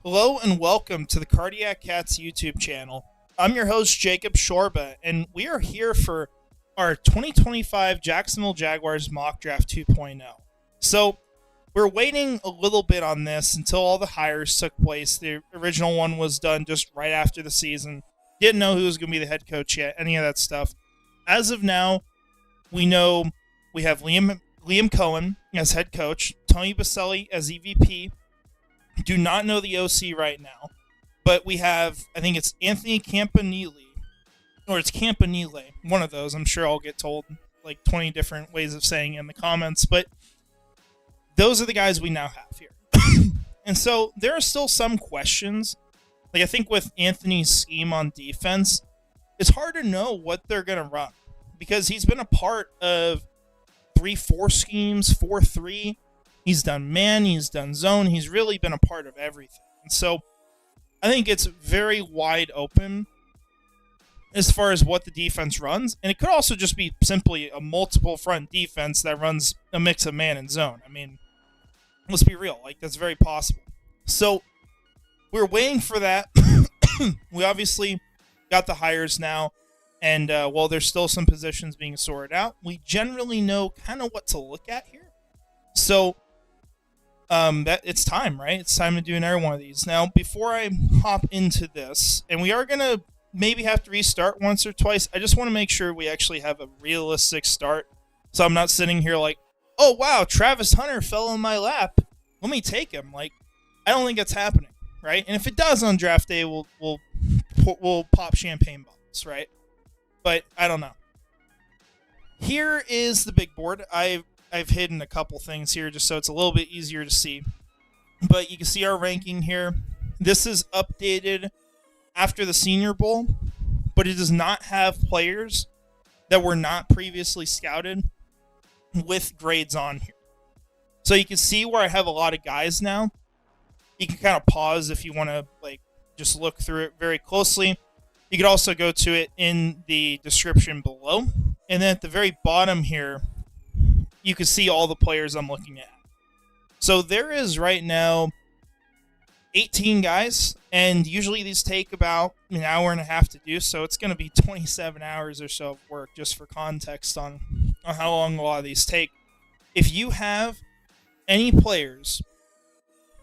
Hello and welcome to the Cardiac Cats YouTube channel. I'm your host, Jacob Shorba, and we are here for our 2025 Jacksonville Jaguars Mock Draft 2.0. So, we're waiting a little bit on this until all the hires took place. The original one was done just right after the season. Didn't know who was going to be the head coach yet, any of that stuff. As of now, we know we have Liam Coen as head coach, Tony Baselli as EVP. Do not know the OC right now, but we have, I think it's Anthony Campanile, or it's Campanile, one of those. I'm sure I'll get told like 20 different ways of saying it in the comments, but those are the guys we now have here. And so there are still some questions. Like I think with Anthony's scheme on defense, it's hard to know what they're going to run because he's been a part of 3-4 schemes, 4-3. He's done man, he's done zone. He's really been a part of everything. And so I think it's very wide open as far as what the defense runs. And it could also just be simply a multiple front defense that runs a mix of man and zone. I mean, let's be real. Like, that's very possible. So we're waiting for that. We obviously got the hires now. And while there's still some positions being sorted out, we generally know kind of what to look at here. So that it's time, right? It's time to do another one of these. Now, before I hop into this, and we are going to maybe have to restart once or twice, I just want to make sure we actually have a realistic start. So I'm not sitting here like, oh, wow, Travis Hunter fell in my lap. Let me take him. Like, I don't think that's happening, right? And if it does on draft day, we'll pop champagne bottles, right? But I don't know. Here is the big board. I've hidden a couple things here just so it's a little bit easier to see. But you can see our ranking here. This is updated after the Senior Bowl, but it does not have players that were not previously scouted with grades on here. So you can see where I have a lot of guys now. You can kind of pause if you want to like just look through it very closely. You could also go to it in the description below. And then at the very bottom here, you can see all the players I'm looking at. So there is right now 18 guys, and usually these take about an hour and a half to do, so it's going to be 27 hours or so of work just for context on how long a lot of these take. If you have any players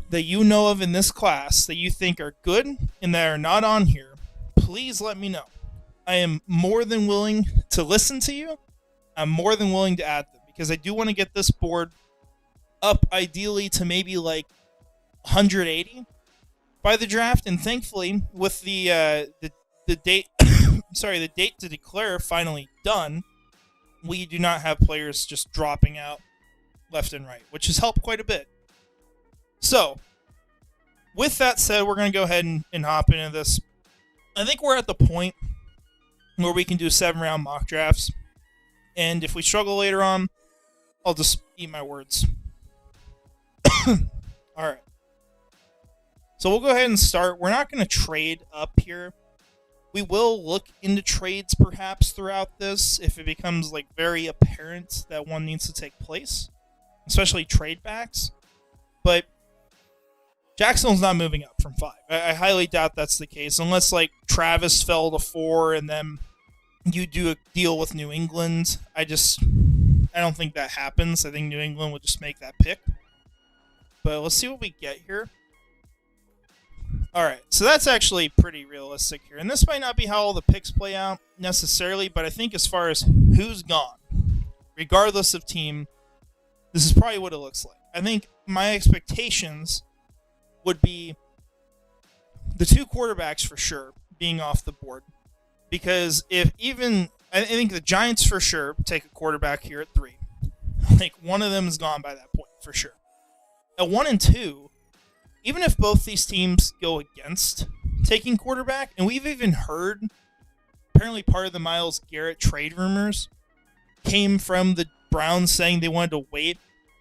that you know of in this class that you think are good and that are not on here, please let me know. I am more than willing to listen to you. I'm more than willing to add them because I do want to get this board up ideally to maybe like 180 by the draft. And thankfully, with the date, the date to declare finally done, we do not have players just dropping out left and right, which has helped quite a bit. So, with that said, we're going to go ahead and hop into this. I think we're at the point where we can do 7-round mock drafts. And if we struggle later on, I'll just eat my words. All right. So we'll go ahead and start. We're not going to trade up here. We will look into trades perhaps throughout this if it becomes like very apparent that one needs to take place, especially trade backs. But Jacksonville's not moving up from 5. I highly doubt that's the case unless like Travis fell to 4 and then you do a deal with New England. I don't think that happens. I think New England would just make that pick. But let's see what we get here. All right, so that's actually pretty realistic here. And this might not be how all the picks play out necessarily, but I think as far as who's gone, regardless of team, this is probably what it looks like. I think my expectations would be the 2 quarterbacks for sure being off the board. Because I think the Giants for sure take a quarterback here at 3. I think one of them is gone by that point for sure. At 1 and 2, even if both these teams go against taking quarterback, and we've even heard, apparently part of the Myles Garrett trade rumors came from the Browns saying they wanted to wait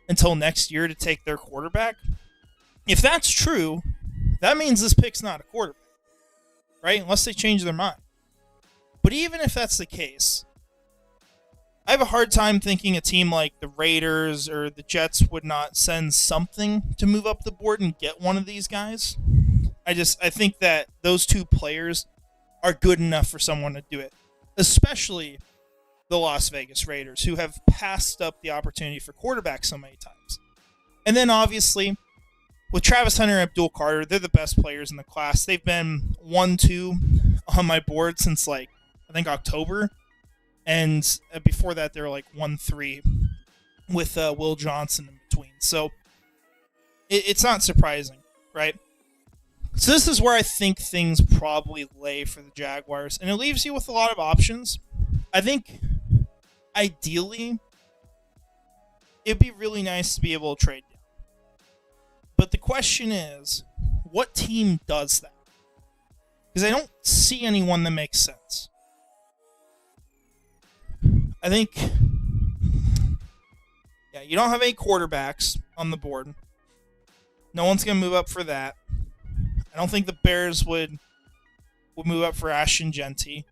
until next year to take their quarterback. If that's true, that means this pick's not a quarterback, right? Unless they change their mind. But even if that's the case, I have a hard time thinking a team like the Raiders or the Jets would not send something to move up the board and get one of these guys. I think that those two players are good enough for someone to do it, especially the Las Vegas Raiders, who have passed up the opportunity for quarterback so many times. And then obviously, with Travis Hunter and Abdul Carter, they're the best players in the class. They've been 1-2 on my board since I think October. And before that, they were 1-3 with Will Johnson in between. So it's not surprising, right? So this is where I think things probably lay for the Jaguars. And it leaves you with a lot of options. I think, ideally, it'd be really nice to be able to trade down. But the question is, what team does that? Because I don't see anyone that makes sense. I think, you don't have any quarterbacks on the board. No one's going to move up for that. I don't think the Bears would move up for Ashton Genty.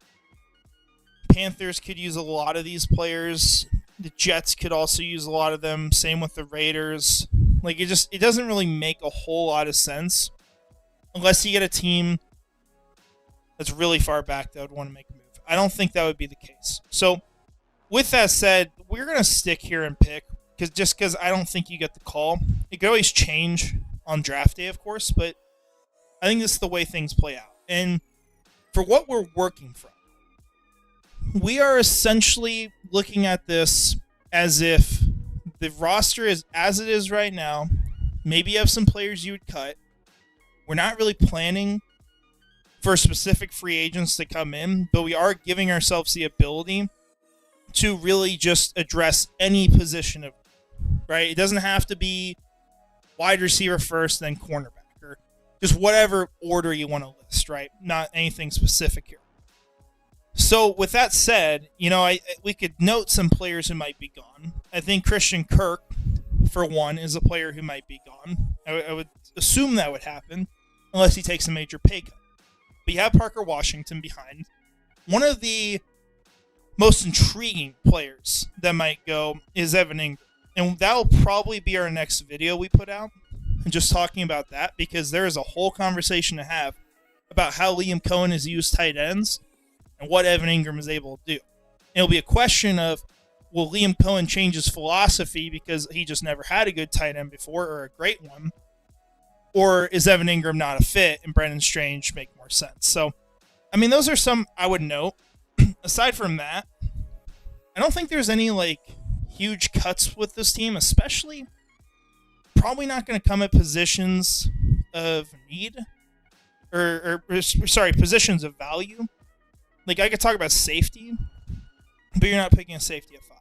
Panthers could use a lot of these players. The Jets could also use a lot of them. Same with the Raiders. It doesn't really make a whole lot of sense unless you get a team that's really far back that would want to make a move. I don't think that would be the case. So, with that said, we're going to stick here and pick because I don't think you get the call. It could always change on draft day, of course, but I think this is the way things play out. And for what we're working from, we are essentially looking at this as if the roster is as it is right now. Maybe you have some players you would cut. We're not really planning for specific free agents to come in, but we are giving ourselves the ability to really just address any position of, right? It doesn't have to be wide receiver first, then cornerback, or just whatever order you want to list, right? Not anything specific here. So with that said, we could note some players who might be gone. I think Christian Kirk, for one, is a player who might be gone. I would assume that would happen unless he takes a major pay cut. But you have Parker Washington behind. One of the most intriguing players that might go is Evan Ingram. And that'll probably be our next video we put out. And just talking about that, because there is a whole conversation to have about how Liam Coen has used tight ends and what Evan Ingram is able to do. And it'll be a question of, will Liam Coen change his philosophy because he just never had a good tight end before or a great one? Or is Evan Ingram not a fit and Brendan Strange make more sense? So, those are some I would note. Aside from that, I don't think there's any huge cuts with this team, especially probably not going to come at positions of need positions of value. I could talk about safety, but you're not picking a safety at 5.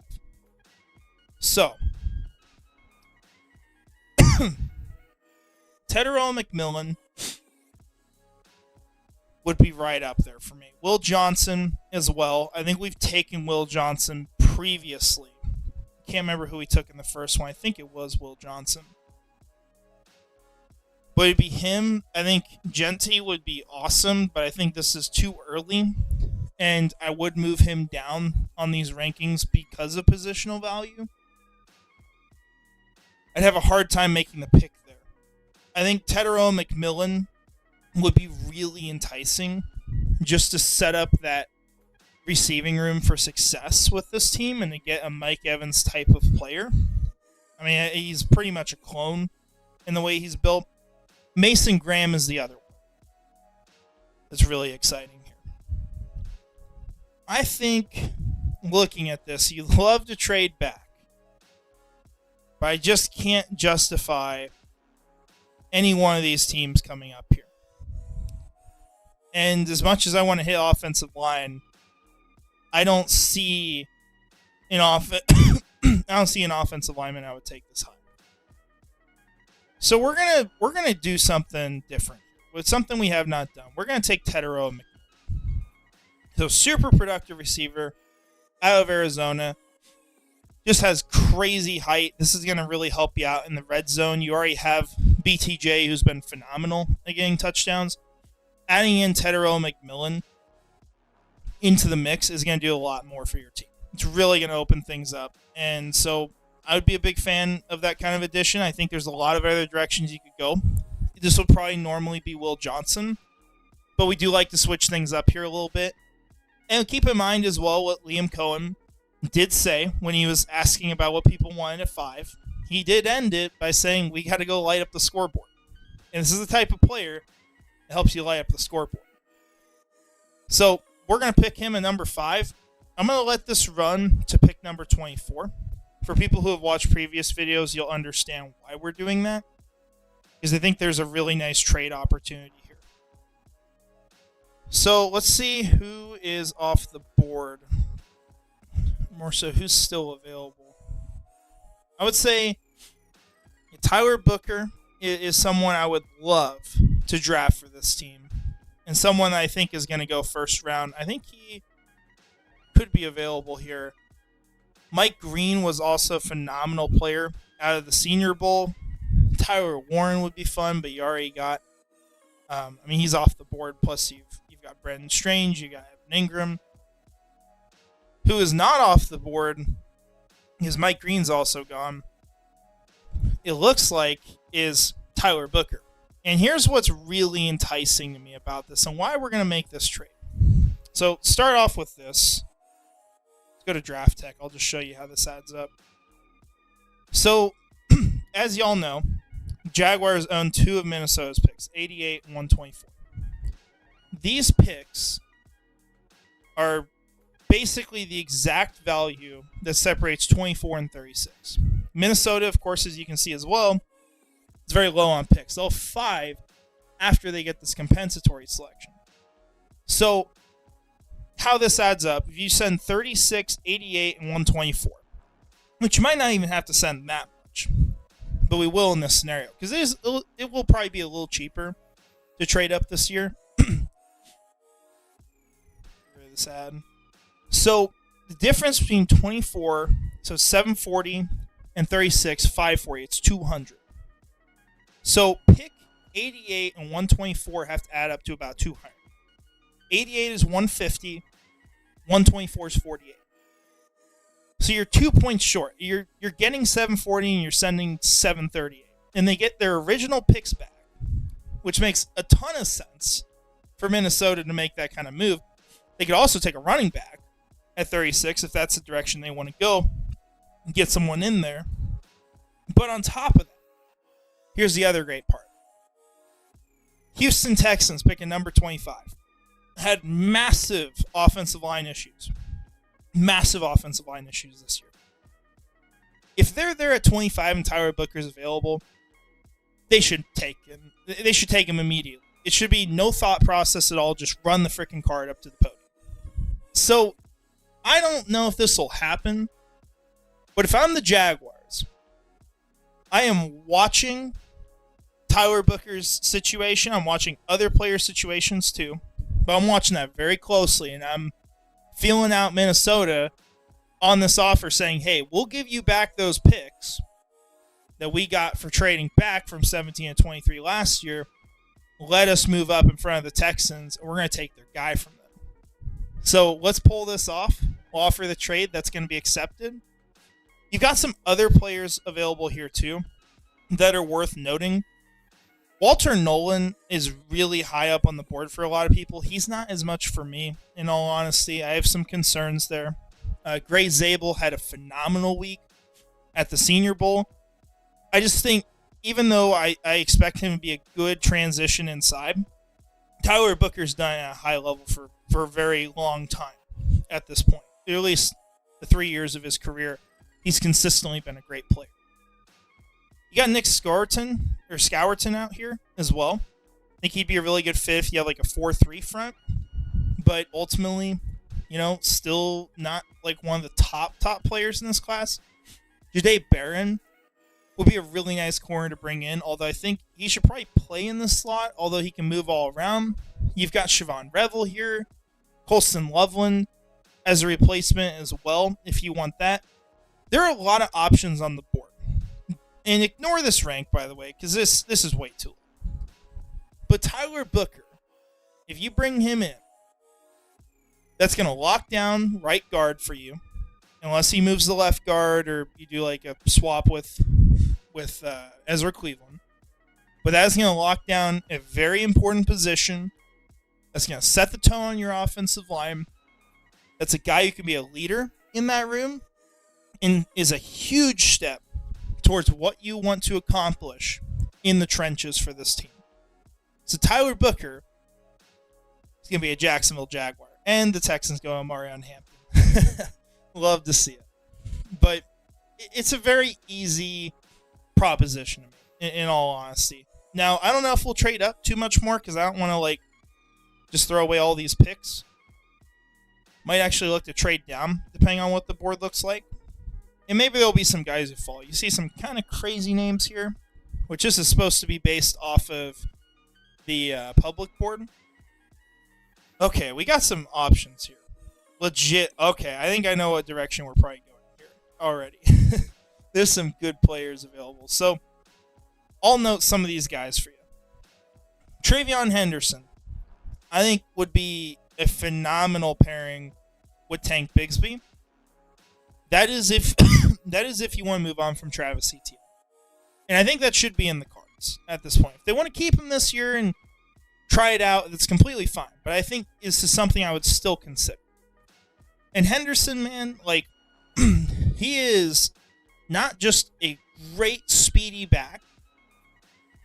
So, Tetairoa McMillan would be right up there for me. Will Johnson as well. I think we've taken Will Johnson previously. Can't remember who we took in the first one. I think it was Will Johnson. But it'd be him. I think Genty would be awesome, but I think this is too early. And I would move him down on these rankings because of positional value. I'd have a hard time making the pick there. I think Tetairoa McMillan would be really enticing just to set up that receiving room for success with this team and to get a Mike Evans type of player. He's pretty much a clone in the way he's built. Mason Graham is the other one. That's really exciting here. I think, looking at this, you love to trade back. But I just can't justify any one of these teams coming up here. And as much as I want to hit offensive line, I don't see an offensive lineman I would take this high. So we're gonna do something different with something we have not done. We're gonna take Tetairoa McMillan. So super productive receiver out of Arizona. Just has crazy height. This is gonna really help you out in the red zone. You already have BTJ, who's been phenomenal at getting touchdowns. Adding in Tetairoa McMillan into the mix is going to do a lot more for your team. It's really going to open things up. And so I would be a big fan of that kind of addition. I think there's a lot of other directions you could go. this would probably normally be Will Johnson, but we do like to switch things up here a little bit. And keep in mind as well what Liam Coen did say when he was asking about what people wanted at 5. He did end it by saying we got to go light up the scoreboard. And this is the type of player that helps you light up the scoreboard. So we're going to pick him at number 5. I'm going to let this run to pick number 24. For people who have watched previous videos, you'll understand why we're doing that, because I think there's a really nice trade opportunity here. So let's see who is off the board. More so, who's still available. I would say Tyler Booker is someone I would love to draft for this team, and someone I think is going to go first round. I think he could be available here. Mike Green was also a phenomenal player out of the Senior Bowl. Tyler Warren would be fun, but you already got. He's off the board. Plus, you've got Brendan Strange, you got Evan Ingram. Who is not off the board is Mike Green's also gone. It looks like is Tyler Booker. And here's what's really enticing to me about this and why we're going to make this trade. So start off with this. Let's go to Draft Tech. I'll just show you how this adds up. So, as y'all know, Jaguars own 2 of Minnesota's picks, 88 and 124. These picks are basically the exact value that separates 24 and 36. Minnesota, of course, as you can see as well, is very low on picks. They'll have 5 after they get this compensatory selection. So, how this adds up, if you send 36, 88, and 124, which you might not even have to send that much, but we will in this scenario, because it will probably be a little cheaper to trade up this year. This ad. So the difference between 24, so 740, and 36, 540, it's 200. So pick 88 and 124 have to add up to about 200. 88 is 150, 124 is 48. So you're 2 points short. You're getting 740 and you're sending 738. And they get their original picks back, which makes a ton of sense for Minnesota to make that kind of move. They could also take a running back at 36 if that's the direction they want to go and get someone in there. But on top of that, here's the other great part. Houston Texans picking number 25 had massive offensive line issues. Massive offensive line issues this year. If they're there at 25 and Tyler Booker's available, they should take him. They should take him immediately. It should be no thought process at all. Just run the freaking card up to the podium. So, I don't know if this will happen, but if I'm the Jaguars, I am watching Tyler Booker's situation. I'm watching other players' situations too, but I'm watching that very closely, and I'm feeling out Minnesota on this offer saying, hey, we'll give you back those picks that we got for trading back from 17 and 23 last year. Let us move up in front of the Texans, and we're going to take their guy from them. So let's pull this off. We'll offer the trade that's going to be accepted. You've got some other players available here too that are worth noting. Walter Nolan is really high up on the board for a lot of people. He's not as much for me, in all honesty. I have some concerns there. Gray Zabel had a phenomenal week at the Senior Bowl. I just think, even though I expect him to be a good transition inside, Tyler Booker's done it at a high level for a very long time at this point. At least the 3 years of his career, he's consistently been a great player. You got Nick Scourton out here as well. I think he'd be a really good fit if you have like a 4-3 front. But ultimately, still not like one of the top players in this class. Jahdae Barron would be a really nice corner to bring in, although I think he should probably play in the slot, although he can move all around. You've got Siobhan Revel here, Colston Loveland as a replacement as well, if you want that. There are a lot of options on the board. And ignore this rank, by the way, because this is way too low. But Tyler Booker, if you bring him in, that's going to lock down right guard for you, unless he moves the left guard or you do like a swap with Ezra Cleveland. but that is going to lock down a very important position. That's going to set the tone on your offensive line. That's a guy who can be a leader in that room and is a huge step towards what you want to accomplish in the trenches for this team. So Tyler Booker is going to be a Jacksonville Jaguar, and the Texans go Omarion Hampton. Love to see it. But it's a very easy proposition to me, in all honesty. Now, I don't know if we'll trade up too much more because I don't want to just throw away all these picks. Might actually look to trade down depending on what the board looks like. And maybe there'll be some guys who fall. You see some kind of crazy names here, which this is supposed to be based off of the public board. Okay, we got some options here. Legit. Okay, I think I know what direction we're probably going here already. There's some good players available. So I'll note some of these guys for you. Travion Henderson, I think, would be a phenomenal pairing with Tank Bigsby. That is if you want to move on from Travis Etienne. And I think that should be in the cards at this point. If they want to keep him this year and try it out, that's completely fine. But I think this is something I would still consider. And Henderson, man, he is not just a great speedy back,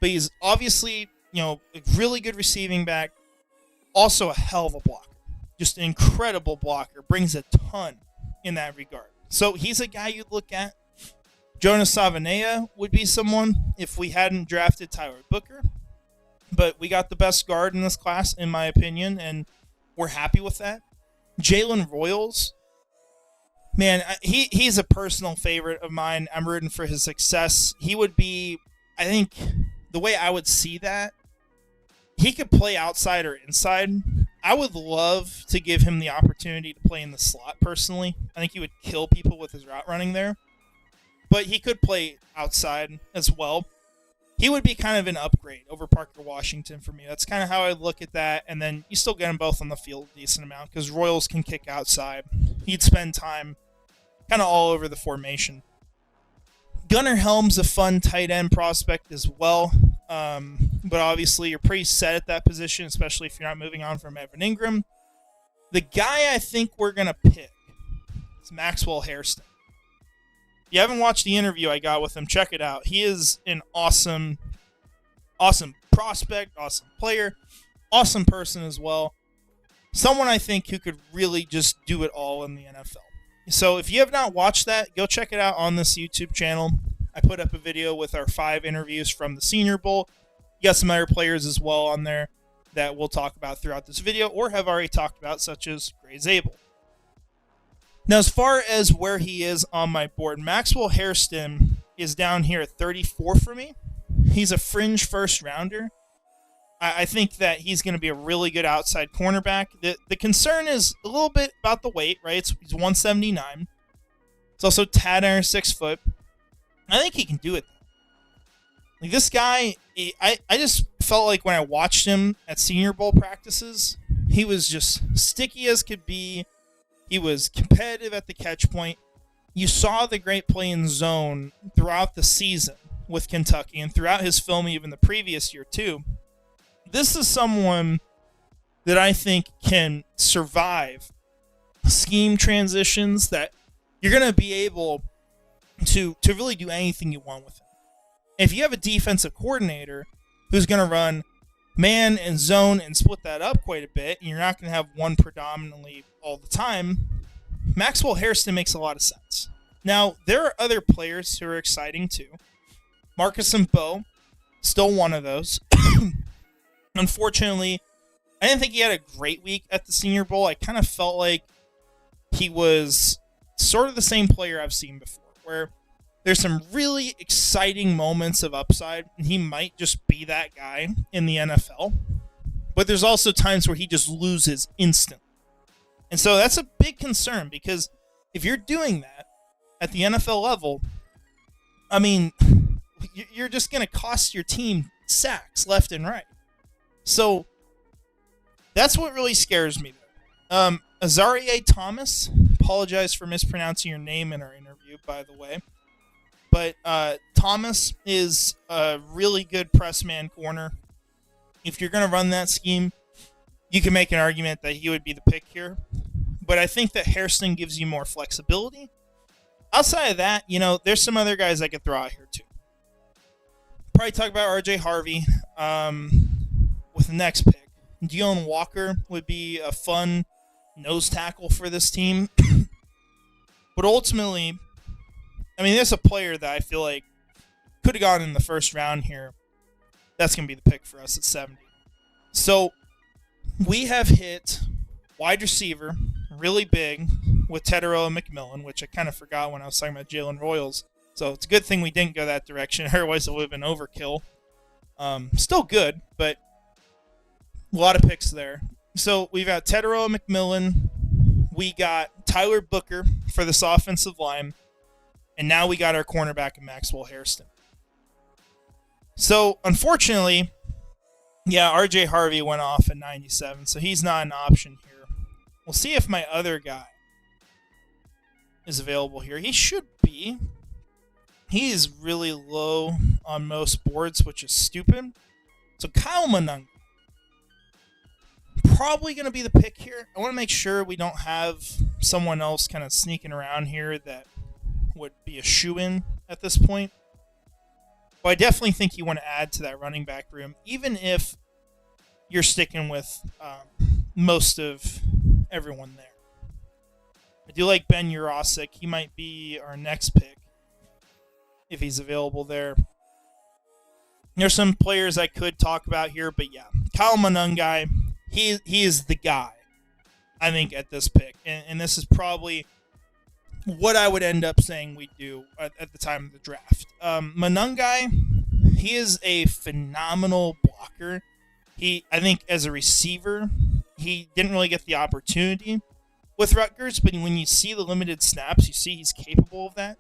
but he's obviously, a really good receiving back, also a hell of a blocker. Just an incredible blocker, brings a ton in that regard. So he's a guy you'd look at. Jonas Savanea would be someone if we hadn't drafted Tyler Booker. But we got the best guard in this class, in my opinion, and we're happy with that. Jalen Royals, man, he's a personal favorite of mine. I'm rooting for his success. He would be, I think, the way I would see that, he could play outside or inside. I would love to give him the opportunity to play in the slot, personally. I think he would kill people with his route running there. But he could play outside as well. He would be kind of an upgrade over Parker Washington for me. That's kind of how I look at that. And then you still get them both on the field a decent amount because Royals can kick outside. He'd spend time kind of all over the formation. Gunnar Helm's a fun tight end prospect as well. But obviously you're pretty set at that position, especially if you're not moving on from Evan Ingram. The guy I think we're going to pick is Maxwell Hairston. If you haven't watched the interview I got with him, check it out. He is an awesome prospect, awesome player, awesome person as well. Someone I think who could really just do it all in the NFL. So if you have not watched that, go check it out on this YouTube channel. I put up a video with our 5 interviews from the Senior Bowl. You got some other players as well on there that we'll talk about throughout this video or have already talked about, such as Gray Zabel. Now, as far as where he is on my board, Maxwell Hairston is down here at 34 for me. He's a fringe first rounder. I think that he's going to be a really good outside cornerback. The concern is a little bit about the weight, right? He's 179. It's also tad under 6 foot. I think he can do it. This guy, I just felt like when I watched him at Senior Bowl practices, he was just sticky as could be. He was competitive at the catch point. You saw the great play in zone throughout the season with Kentucky and throughout his film even the previous year too. This is someone that I think can survive scheme transitions, that you're going to be able to really do anything you want with him. If you have a defensive coordinator who's going to run man and zone and split that up quite a bit, and you're not going to have one predominantly all the time, Maxwell Hairston makes a lot of sense. Now, there are other players who are exciting too. Marcus and Bo, still one of those. Unfortunately, I didn't think he had a great week at the Senior Bowl. I kind of felt like he was sort of the same player I've seen before, where there's some really exciting moments of upside, and he might just be that guy in the NFL. But there's also times where he just loses instantly. And so that's a big concern, because if you're doing that at the NFL level, I mean, you're just going to cost your team sacks left and right. So that's what really scares me there. Azareye'h Thomas, apologize for mispronouncing your name in our interview, by the way. But Thomas is a really good press man corner. If you're going to run that scheme, you can make an argument that he would be the pick here. But I think that Hairston gives you more flexibility. Outside of that, there's some other guys I could throw out here too. Probably talk about RJ Harvey with the next pick. Deone Walker would be a fun nose tackle for this team. But ultimately, there's a player that I feel like could have gone in the first round here. That's going to be the pick for us at 70. So we have hit wide receiver really big with Teteroa McMillan, which I kind of forgot when I was talking about Jalen Royals. So it's a good thing we didn't go that direction. Otherwise, it would have been overkill. Still good, but a lot of picks there. So we've got Teteroa McMillan. We got Tyler Booker for this offensive line. And now we got our cornerback in Maxwell Hairston. So, unfortunately, RJ Harvey went off at 97, so he's not an option here. We'll see if my other guy is available here. He should be. He is really low on most boards, which is stupid. So, Kyle Monunga. Probably going to be the pick here. I want to make sure we don't have someone else kind of sneaking around here that would be a shoo-in at this point. But I definitely think you want to add to that running back room, even if you're sticking with most of everyone there. I do like Ben Urosic. He might be our next pick if he's available there. There's some players I could talk about here, but Kyle Monunga, he is the guy, I think, at this pick. And this is probably what I would end up saying we do at the time of the draft. Monunga, he is a phenomenal blocker. I think as a receiver, he didn't really get the opportunity with Rutgers, but when you see the limited snaps, you see he's capable of that.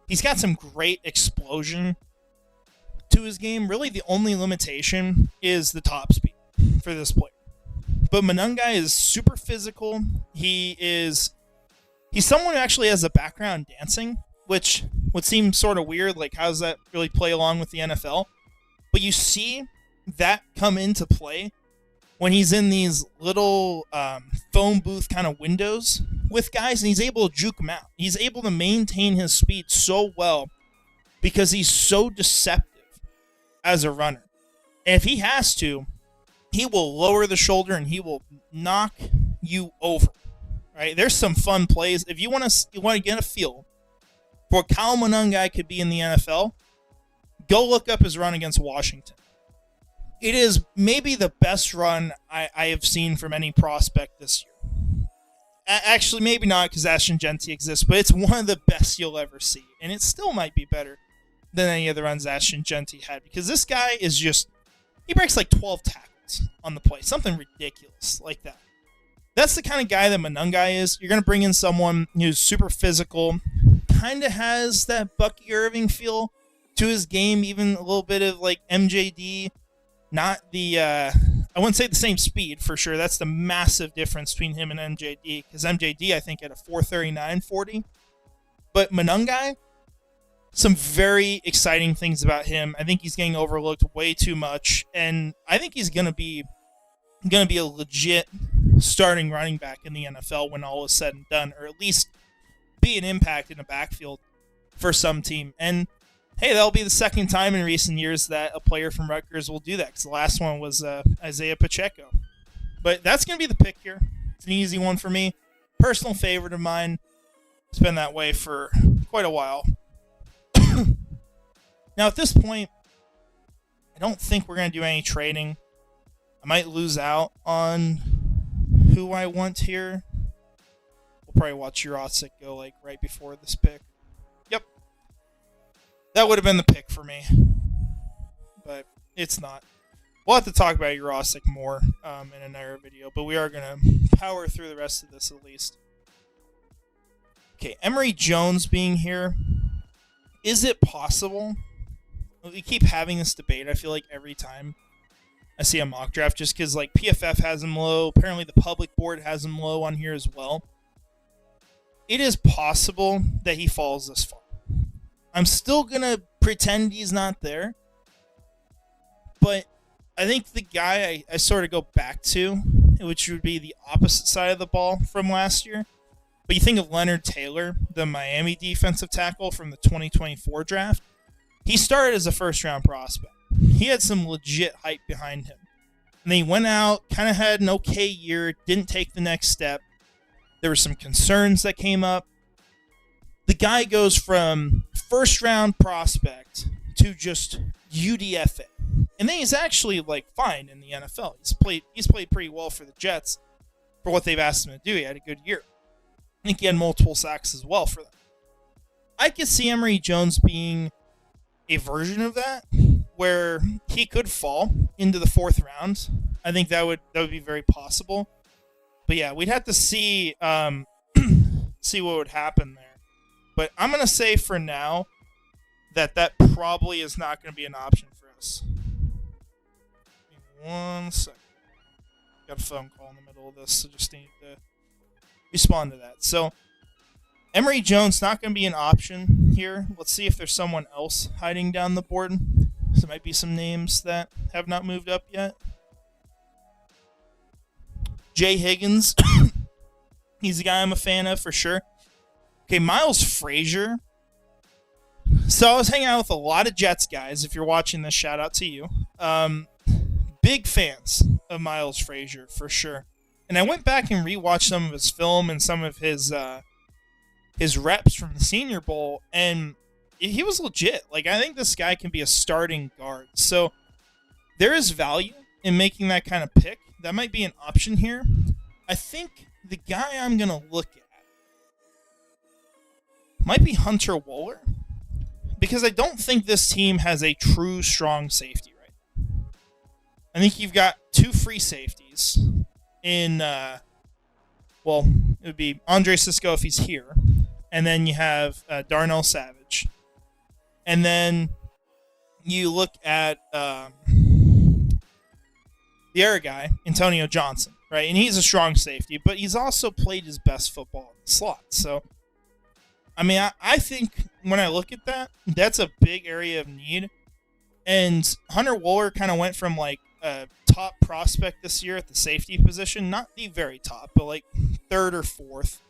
He's got some great explosion to his game. Really, the only limitation is the top speed for this player. But Monunga is super physical. He's someone who actually has a background in dancing, which would seem sort of weird. Like, how does that really play along with the NFL? But you see that come into play when he's in these little phone booth kind of windows with guys, and he's able to juke them out. He's able to maintain his speed so well because he's so deceptive as a runner. And if he has to, he will lower the shoulder and he will knock you over. Right? There's some fun plays. If you want to get a feel for what Kyle Monunga could be in the NFL, go look up his run against Washington. It is maybe the best run I have seen from any prospect this year. Actually, maybe not because Ashton Genty exists, but it's one of the best you'll ever see. And it still might be better than any of the runs Ashton Genty had, because this guy is he breaks like 12 tackles on the play. Something ridiculous like that. That's the kind of guy that Monunga is. You're going to bring in someone who's super physical, kind of has that Bucky Irving feel to his game, even a little bit of like MJD. Not the, I wouldn't say the same speed for sure. That's the massive difference between him and MJD, because MJD, I think, had a 4.39.40. But Monunga, some very exciting things about him. I think he's getting overlooked way too much, and I think he's going to be a legit starting running back in the NFL when all is said and done, or at least be an impact in a backfield for some team. And hey, that'll be the second time in recent years that a player from Rutgers will do that, because the last one was Isaiah Pacheco. But that's going to be the pick here. It's an easy one for me. Personal favorite of mine. It's been that way for quite a while. Now, at this point, I don't think we're going to do any trading. I might lose out on who I want here. We'll probably watch Urosic go like right before this pick. Yep. That would have been the pick for me. But it's not. We'll have to talk about Urosic more in another video, but we are going to power through the rest of this at least. Okay, Emory Jones being here. Is it possible? We keep having this debate, I feel like, every time I see a mock draft, just because like PFF has him low. Apparently the public board has him low on here as well. It is possible that he falls this far. I'm still going to pretend he's not there. But I think the guy I sort of go back to, which would be the opposite side of the ball from last year. But you think of Leonard Taylor, the Miami defensive tackle from the 2024 draft. He started as a first-round prospect. He had some legit hype behind him. And then he went out, kind of had an okay year, didn't take the next step. There were some concerns that came up. The guy goes from first-round prospect to just UDFA. And then he's actually fine in the NFL. He's played pretty well for the Jets for what they've asked him to do. He had a good year. I think he had multiple sacks as well for them. I could see Emory Jones being a version of that, where he could fall into the fourth round. I think that would be very possible. But yeah, we'd have to see see what would happen there. But I'm gonna say for now that probably is not going to be an option for us. Give me 1 second. Got a phone call in the middle of this, so just need to respond to that. So, Emory Jones not going to be an option here. Let's see if there's someone else hiding down the board. There might be some names that have not moved up yet. Jay Higgins. He's a guy I'm a fan of for sure. Okay, Miles Frazier. So I was hanging out with a lot of Jets guys. If you're watching this, shout out to you. Big fans of Miles Frazier for sure. And I went back and rewatched some of his film and some of his reps from the Senior Bowl, and he was legit. I think this guy can be a starting guard. So there is value in making that kind of pick. That might be an option here. I think the guy I'm going to look at might be Hunter Wohler, because I don't think this team has a true strong safety right now. I think you've got two free safeties in, it would be Andre Sisco if he's here. And then you have Darnell Savage. And then you look at the other guy, Antonio Johnson, right? And he's a strong safety, but he's also played his best football in the slot. So, I mean, I think when I look at that, that's a big area of need. And Hunter Wohler kind of went from a top prospect this year at the safety position, not the very top, but third or fourth,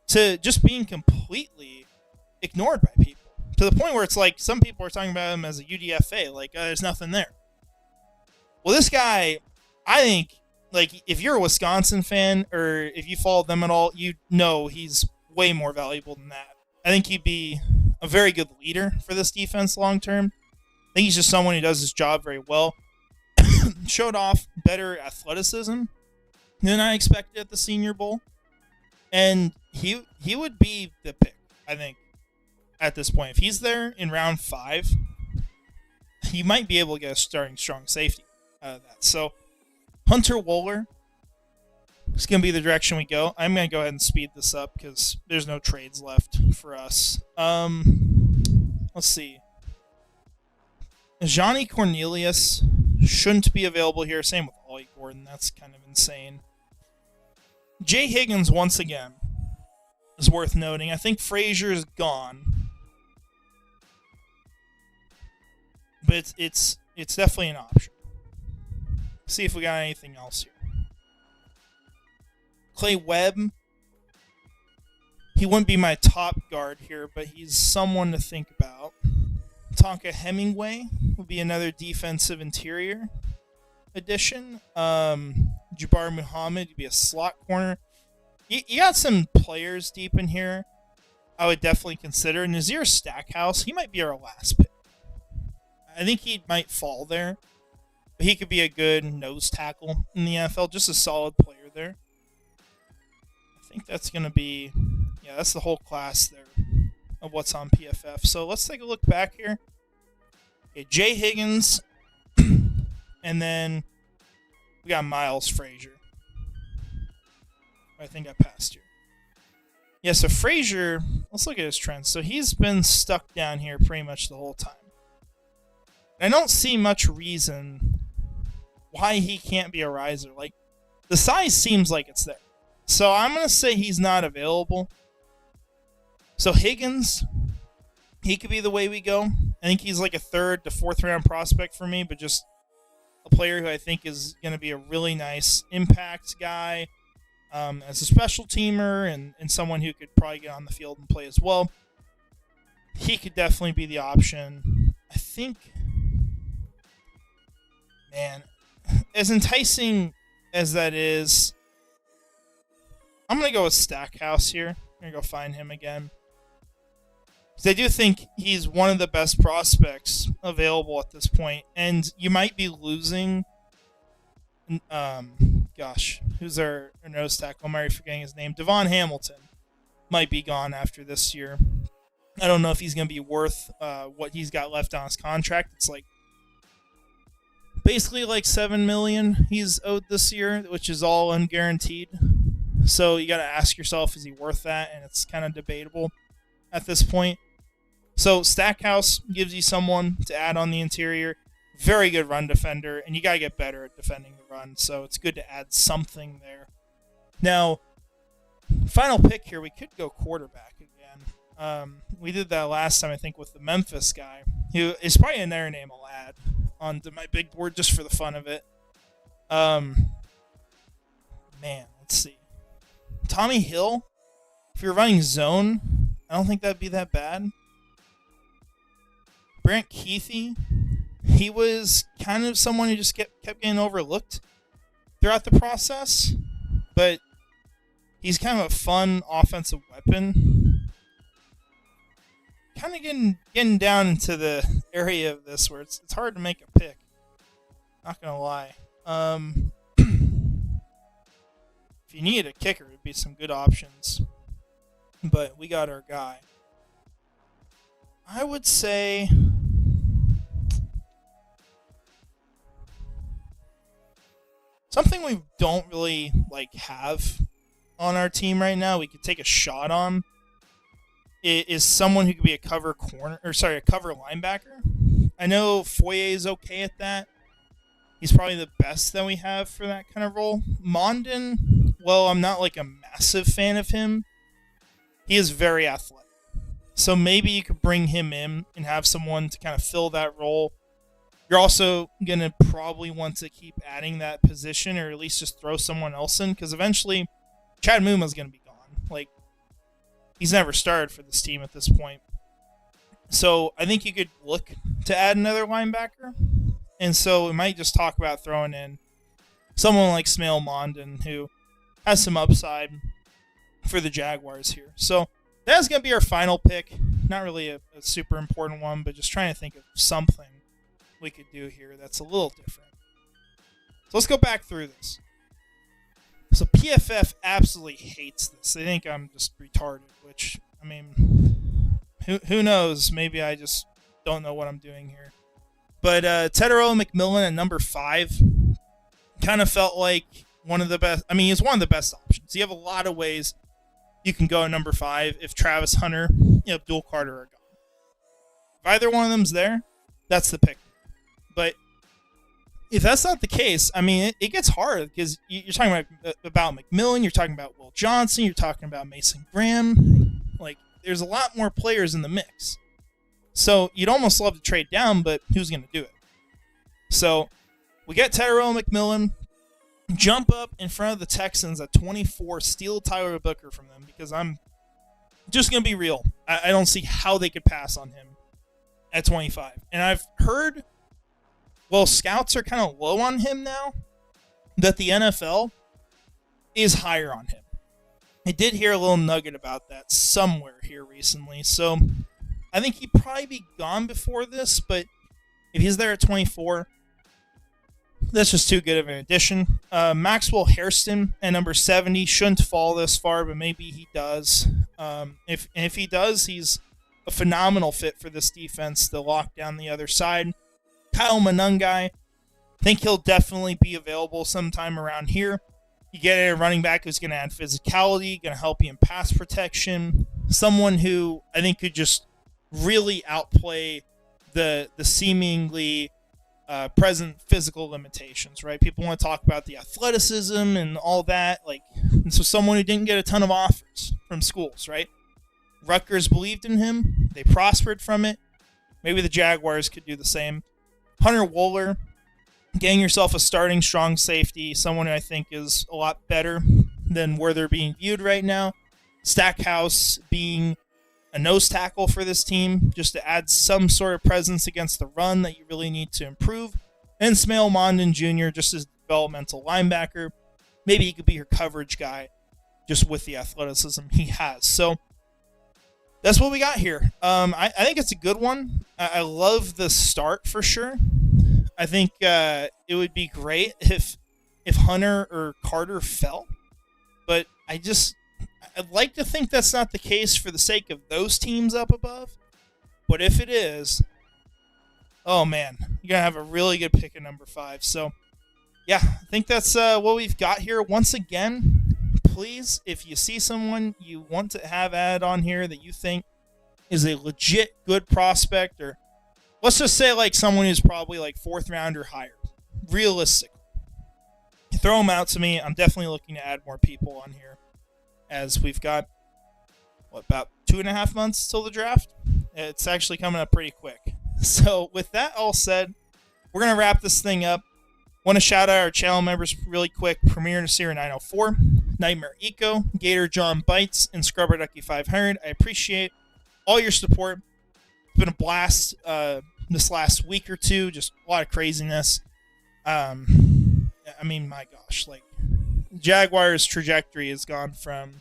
to just being completely ignored by people. To the point where it's some people are talking about him as a UDFA, there's nothing there. Well, this guy, I think, if you're a Wisconsin fan or if you follow them at all, you know he's way more valuable than that. I think he'd be a very good leader for this defense long term. I think he's just someone who does his job very well. Showed off better athleticism than I expected at the Senior Bowl. And he would be the pick, I think, at this point. If he's there in round 5, he might be able to get a starting strong safety out of that. So, Hunter Wohler is going to be the direction we go. I'm going to go ahead and speed this up because there's no trades left for us. Let's see. Johnny Cornelius shouldn't be available here. Same with Ollie Gordon. That's kind of insane. Jay Higgins, once again, is worth noting. I think Frazier is gone. But it's definitely an option. See if we got anything else here. Clay Webb. He wouldn't be my top guard here, but he's someone to think about. Tonka Hemingway would be another defensive interior addition. Jabbar Muhammad would be a slot corner. You got some players deep in here I would definitely consider. Nazir Stackhouse, he might be our last pick. I think he might fall there. But he could be a good nose tackle in the NFL. Just a solid player there. I think that's going to be... Yeah, that's the whole class there of what's on PFF. So let's take a look back here. Okay, Jay Higgins. And then we got Miles Frazier. I think I passed here. Yeah, so Frazier, let's look at his trends. So he's been stuck down here pretty much the whole time. I don't see much reason why he can't be a riser. The size seems like it's there. So I'm going to say he's not available. So Higgins, he could be the way we go. I think he's like a third to fourth round prospect for me, but just a player who I think is going to be a really nice impact guy as a special teamer and someone who could probably get on the field and play as well. He could definitely be the option. I think, man, as enticing as that is, I'm going to go with Stackhouse here. I'm going to go find him again. Because I do think he's one of the best prospects available at this point. And you might be losing, who's our nose tackle? I'm already forgetting his name. Devon Hamilton might be gone after this year. I don't know if he's going to be worth what he's got left on his contract. It's like basically like $7 million he's owed this year, which is all unguaranteed. So you got to ask yourself, is he worth that? And it's kind of debatable at this point. So Stackhouse gives you someone to add on the interior. Very good run defender, and you got to get better at defending the run. So it's good to add something there. Now, final pick here, we could go quarterback again. We did that last time, I think, with the Memphis guy, who is probably in there name I'll add onto my big board just for the fun of it. Man, let's see. Tommy Hill, if you're running zone, I don't think that'd be that bad. Brant Keithy, he was kind of someone who just kept getting overlooked throughout the process, but he's kind of a fun offensive weapon. Kind of getting down into the area of this where it's hard to make a pick. Not gonna lie. If you needed a kicker, it'd be some good options. But we got our guy. I would say something we don't really have on our team right now. We could take a shot on is someone who could be a cover linebacker. I know Foye is okay at that. He's probably the best that we have for that kind of role. Mondin, well, I'm not like a massive fan of him. He is very athletic. So maybe you could bring him in and have someone to kind of fill that role. You're also going to probably want to keep adding that position, or at least just throw someone else in, because eventually Chad Muma's going to be gone. He's never started for this team at this point. So I think you could look to add another linebacker. And so we might just talk about throwing in someone like Smail Mondin, who has some upside for the Jaguars here. So that's going to be our final pick. Not really a super important one, but just trying to think of something we could do here that's a little different. So let's go back through this. So PFF absolutely hates this. They think I'm just retarded, which, I mean, who knows? Maybe I just don't know what I'm doing here. But Tetairoa McMillan at number 5 kind of felt like one of the best. I mean, he's one of the best options. You have a lot of ways you can go at number 5 if Travis Hunter, Abdul Carter are gone. If either one of them's there, that's the pick. But if that's not the case, I mean, it gets hard because you're talking about McMillan, you're talking about Will Johnson, you're talking about Mason Graham. There's a lot more players in the mix. So you'd almost love to trade down, but who's going to do it? So we get Tetairoa McMillan, jump up in front of the Texans at 24, steal Tyler Booker from them, because I'm just going to be real. I don't see how they could pass on him at 25. And I've heard, scouts are kind of low on him now, that the NFL is higher on him. I did hear a little nugget about that somewhere here recently, so I think he'd probably be gone before this, but if he's there at 24, that's just too good of an addition. Maxwell Hairston at number 70 shouldn't fall this far, but maybe he does. If he does, he's a phenomenal fit for this defense to lock down the other side. Kyle Monangai, I think he'll definitely be available sometime around here. You get a running back who's going to add physicality, going to help you in pass protection. Someone who I think could just really outplay the seemingly present physical limitations, right? People want to talk about the athleticism and all that, and so someone who didn't get a ton of offers from schools, right? Rutgers believed in him. They prospered from it. Maybe the Jaguars could do the same. Hunter Wohler, getting yourself a starting strong safety, someone who I think is a lot better than where they're being viewed right now. Stackhouse being a nose tackle for this team, just to add some sort of presence against the run that you really need to improve. And Smail Mondon Jr., just as developmental linebacker. Maybe he could be your coverage guy just with the athleticism he has. So that's what we got here. I think it's a good one. I love the start for sure. I think it would be great if Hunter or Carter fell. But I'd like to think that's not the case for the sake of those teams up above. But if it is, oh man, you're going to have a really good pick at number 5. So yeah, I think that's what we've got here. Once again, please, if you see someone you want to have added on here that you think is a legit good prospect, or let's just say like someone who's probably like 4th round or higher, realistic, throw them out to me. I'm definitely looking to add more people on here, as we've got, about 2.5 months till the draft? It's actually coming up pretty quick. So with that all said, we're going to wrap this thing up. Want to shout out our channel members really quick. Premier Nasir 904, Nightmare Eco, Gator John Bites, and Scrubber Ducky 500. I appreciate all your support. It's been a blast this last week or two. Just a lot of craziness. I mean, my gosh, like Jaguars' trajectory has gone from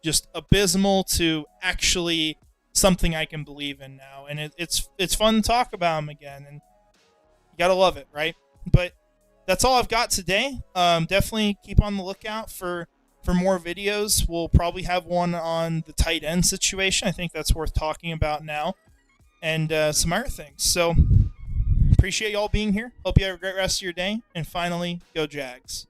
just abysmal to actually something I can believe in now, and it's fun to talk about them again, and you gotta love it, right? But that's all I've got today. Definitely keep on the lookout for more videos. We'll probably have one on the tight end situation. I think that's worth talking about now, and some other things. So appreciate y'all being here. Hope you have a great rest of your day, and finally, go Jags.